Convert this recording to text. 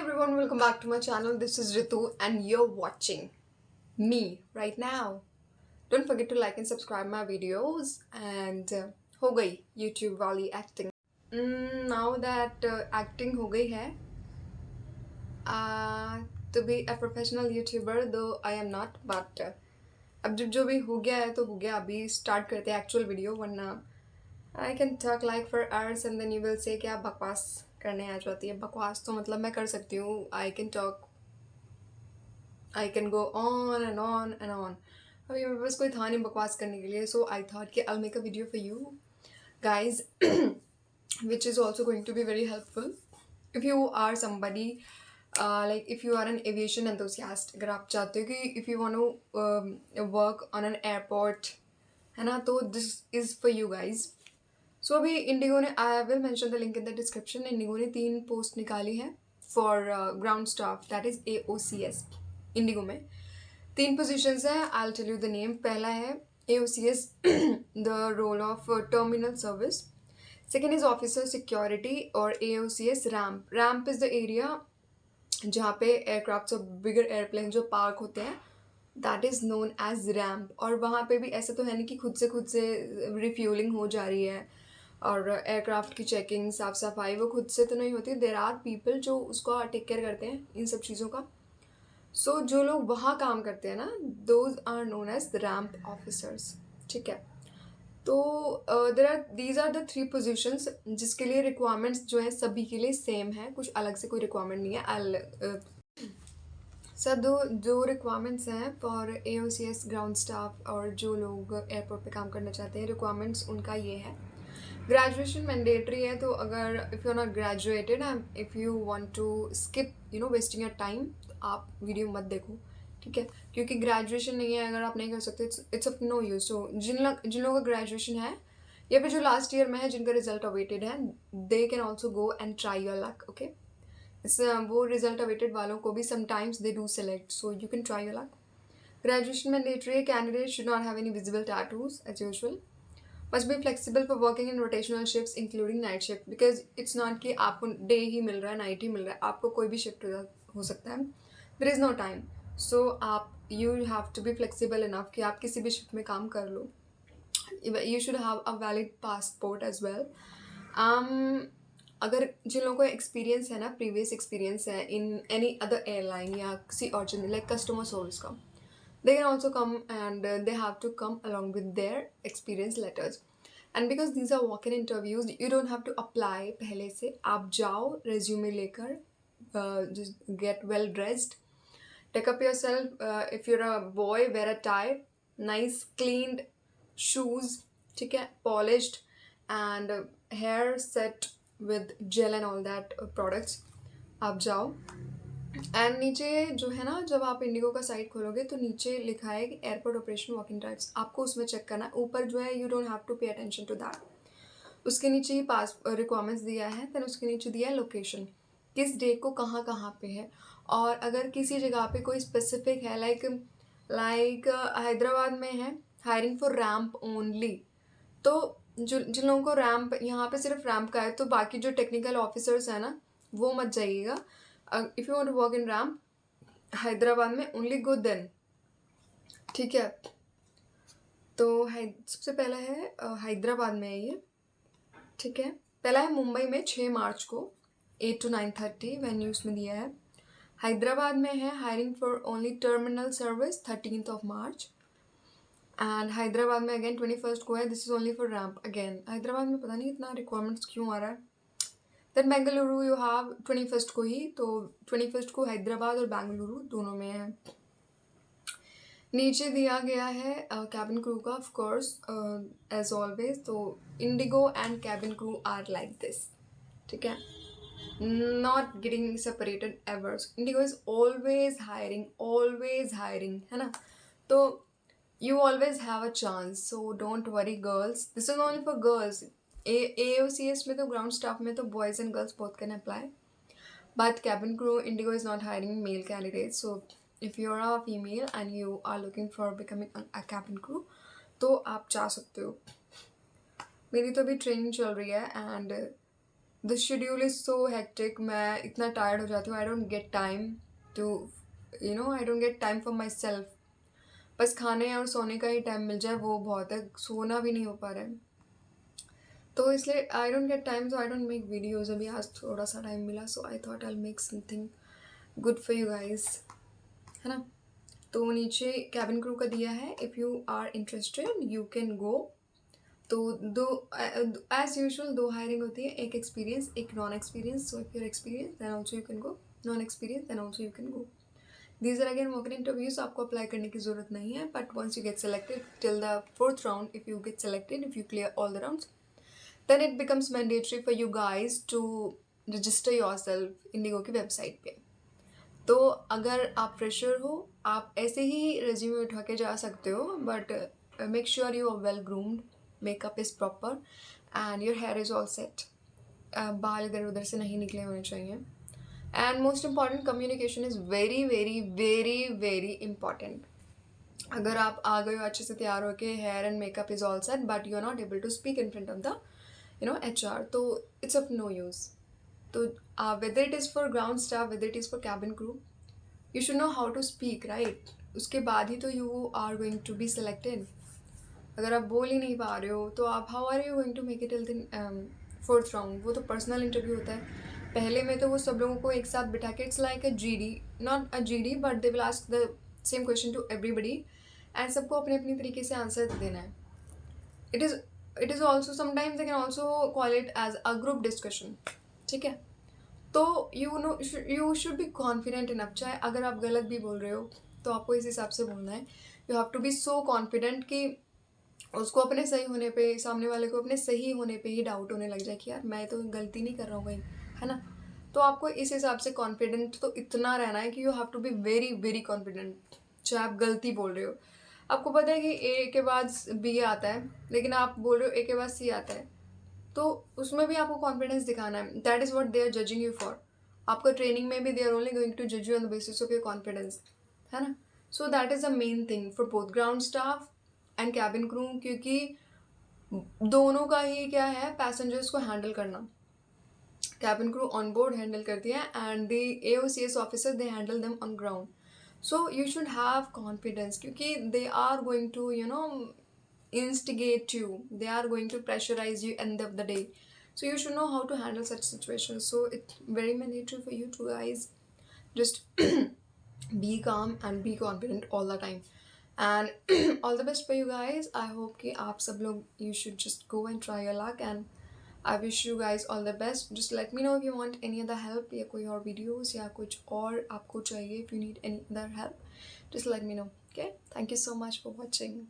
everyone, welcome back to my channel. This is Ritu and you're watching me right now. Don't forget to like and subscribe my videos and हो गई YouTube वाली acting. Now that acting हो गई है, to be a professional YouTuber though I am not, but अब जब जो भी हो गया है तो हो गया. अभी start करते हैं actual video वरना I can talk like for hours and then you will say क्या बकवास करने आ जाती है. बकवास तो मतलब मैं कर सकती हूँ. I can go on and on and on. अभी मेरे पास कोई था नहीं बकवास करने के लिए, so I thought कि I'll make a video for you guys which is also going to be very helpful if you are somebody like if you are an aviation enthusiast. अगर आप चाहते हो कि if you want to work on an airport है ना, तो this is for you guys. So अभी इंडिगो ने, I will mention the link in the description, IndiGo ने 3 पोस्ट निकाली है for ground staff, that is AOCS. IndiGo में 3 पोजीशंस हैं. I will tell you the name. पहला है AOCS the role of terminal service. Second is officer security और AOCS ramp. Ramp is the area जहाँ पे एयरक्राफ्ट और बिगर एयरप्लेन जो park होते हैं, that is known as ramp. और वहाँ पे भी ऐसा तो है नहीं कि खुद से रिफ्यूलिंग हो जा रही है और एयरक्राफ्ट की चेकिंग साफ सफाई वो खुद से तो नहीं होती. देर आर पीपल जो उसको टेक केयर करते हैं इन सब चीज़ों का. सो जो लोग वहाँ काम करते हैं ना, those are known as ramp officers. ठीक है. तो दीज आर द 3 पोजिशंस जिसके लिए रिक्वायरमेंट्स जो है सभी के लिए सेम है, कुछ अलग से कोई रिक्वायरमेंट नहीं है. सर जो रिक्वायरमेंट्स हैं फॉर AOCS ग्राउंड स्टाफ और जो लोग एयरपोर्ट पे काम करना चाहते हैं, रिक्वायरमेंट्स उनका ये है. ग्रेजुएशन मैंडेटरी है, तो अगर if you are not graduated and if you want to skip wasting your time, तो आप वीडियो मत देखो. ठीक है, क्योंकि ग्रेजुएशन नहीं है, अगर आप नहीं कर सकते इट्स ऑफ नो यूज. सो जिन लोगों का ग्रेजुएशन है या फिर जो लास्ट ईयर में है जिनका रिजल्ट अवेटेड है, they can also go and try your luck. Okay, वो रिजल्ट अवेटेड वालों को भी sometimes they do select, so you can try your luck. Graduation mandatory. Candidate should not have any visible tattoos as usual. Must be flexible for working in rotational shifts including night shift, because it's not कि आपको day ही मिल रहा है, night ही मिल रहा है, आपको कोई भी shift हो सकता है. There is no time. So आप you have to be flexible enough कि आप किसी भी शिफ्ट में काम कर लो. You should have a valid passport as well. अगर जिन लोगों को एक्सपीरियंस है ना, प्रीवियस एक्सपीरियंस है इन एनी अदर एयरलाइन या किसी और चीज़ लाइक कस्टमर सर्विस का, they can also come and they have to come along with their experience letters. And because these are walk-in interviews, you don't have to apply पहले से. आप जाओ resume लेकर, just get well dressed, take up yourself. If you're a boy, wear a tie, nice cleaned shoes, ठीक है, polished and hair set with gel and all that products. आप जाओ. And नीचे जो है ना, जब आप इंडिगो का साइट खोलोगे तो नीचे लिखा है कि एयरपोर्ट ऑपरेशन वॉकिंग टाइप्स, आपको उसमें चेक करना है. ऊपर जो है you don't have to pay attention to that. उसके नीचे ही पास रिक्वायरमेंट्स दिया है, देन उसके नीचे दिया है लोकेशन, किस डेट को कहाँ कहाँ पे है. और अगर किसी जगह पे कोई स्पेसिफिक है लाइक हैदराबाद में है हायरिंग फॉर रैम्प ओनली, तो जिन लोगों को रैम्प यहाँ पे सिर्फ रैम्प का है, तो बाकी जो टेक्निकल ऑफिसर्स हैं ना, वो मत जाइएगा. If you want to work in ramp Hyderabad में ओनली गो देन. ठीक है. तो सबसे पहला है हैदराबाद में है ये. ठीक है. पहला है मुंबई में 6 मार्च को 8 to 9:30 वेन्यूज में दिया है. हैदराबाद में है hiring for only terminal service 13th of March. And Hyderabad में अगेन 21st को है. This is only for ramp. Again Hyderabad में पता नहीं इतना रिक्वायरमेंट्स क्यों आ रहा है. Then Bengaluru you have 21st को ही, तो 21st को हैदराबाद और बेंगलुरु दोनों में है. नीचे दिया गया है कैबिन क्रू का, ऑफ कोर्स एज ऑलवेज. तो IndiGo and cabin crew are like this. ठीक है, not getting separated ever. IndiGo is always hiring है ना, तो you always have a chance, so don't worry girls. This is only for girls. AOCS में तो ground staff में तो boys and girls both can apply, but cabin crew Indigo is not hiring male candidates. So if you're a female and you are looking for becoming a cabin crew, तो आप जा सकते हो. मेरी तो अभी ट्रेनिंग चल रही है and the schedule is so hectic, मैं इतना टायर्ड हो जाती हूँ, I don't get time to I don't get time for myself. बस खाने और सोने का ही टाइम मिल जाए वो बहुत है, सोना भी नहीं हो पा रहा है, तो इसलिए I don't get time, so I don't make videos. अभी आज थोड़ा सा टाइम मिला, so I thought I make something good for you guys, है ना। तो नीचे कैबिन क्रू का दिया है, if you are interested you can go. तो दो एज यूजुअल दो हायरिंग होती है, एक एक्सपीरियंस एक non experience. So if your experience then also you can go, non experience then also you can go. These are again walk in interviews, आपको apply करने की जरूरत नहीं है, but once you get selected till the 4th round, if you get selected, if you clear all the rounds, then it becomes mandatory for you guys to register yourself IndiGo की website पे। तो अगर आप fresher हो, आप ऐसे ही resume उठा के जा सकते हो, but make sure you are well groomed, makeup is proper and your hair is all set. बाल इधर उधर से नहीं निकले होने चाहिए। And most important, communication is very very very very important. अगर आप आ गए हो अच्छे से तैयार होके, hair and makeup is all set, but you are not able to speak in front of the HR, तो इट्स ऑफ नो यूज़। तो whether it is for ground staff, whether it is for cabin crew, you should know how to speak, right? उसके बाद ही तो you are going to be selected. अगर आप बोल ही नहीं पा रहे हो तो आप how are you going to make it till the 4th round? वो तो पर्सनल इंटरव्यू होता है। पहले में तो वो सब लोगों को एक साथ बिठा के, it's like a GD, not a GD but they will ask the same question to everybody and सबको अपने अपनी तरीके से आंसर देना है। It is also sometimes they can also call it as a group discussion, ठीक है। तो you should be confident enough, चाहे अगर आप गलत भी बोल रहे हो तो आपको इस हिसाब से बोलना है। You have to be so confident कि उसको अपने सही होने पे, सामने वाले को अपने सही होने पे ही डाउट होने लग जाए कि यार मैं तो गलती नहीं कर रहा हूँ कहीं, है ना। तो आपको इस हिसाब से कॉन्फिडेंट तो इतना रहना है कि you have to be very very confident. चाहे आप गलती बोल रहे हो, आपको पता है कि ए के बाद बी आता है, लेकिन आप बोल रहे हो ए के बाद सी आता है, तो उसमें भी आपको कॉन्फिडेंस दिखाना है। That is what they are judging you for. आपका ट्रेनिंग में भी they are only going to जज you on the basis of your confidence, है ना। So that is the main thing for both ground staff and cabin crew, क्योंकि दोनों का ही क्या है, पैसेंजर्स को हैंडल करना। Cabin crew on board handle करती है and the AOCS officer they handle them on ground. So you should have confidence, क्योंकि they are going to instigate you, they are going to pressurize you end of the day, so you should know how to handle such situations. So it's very mandatory for you to guys just be calm and be confident all the time, and all the best for you guys. I hope कि आप सब लोग you should just go and try your luck, and I wish you guys all the best. Just let me know if you want any other help, या कोई और videos या कुछ और आपको चाहिए, if you need any other help just let me know. Okay, thank you so much for watching.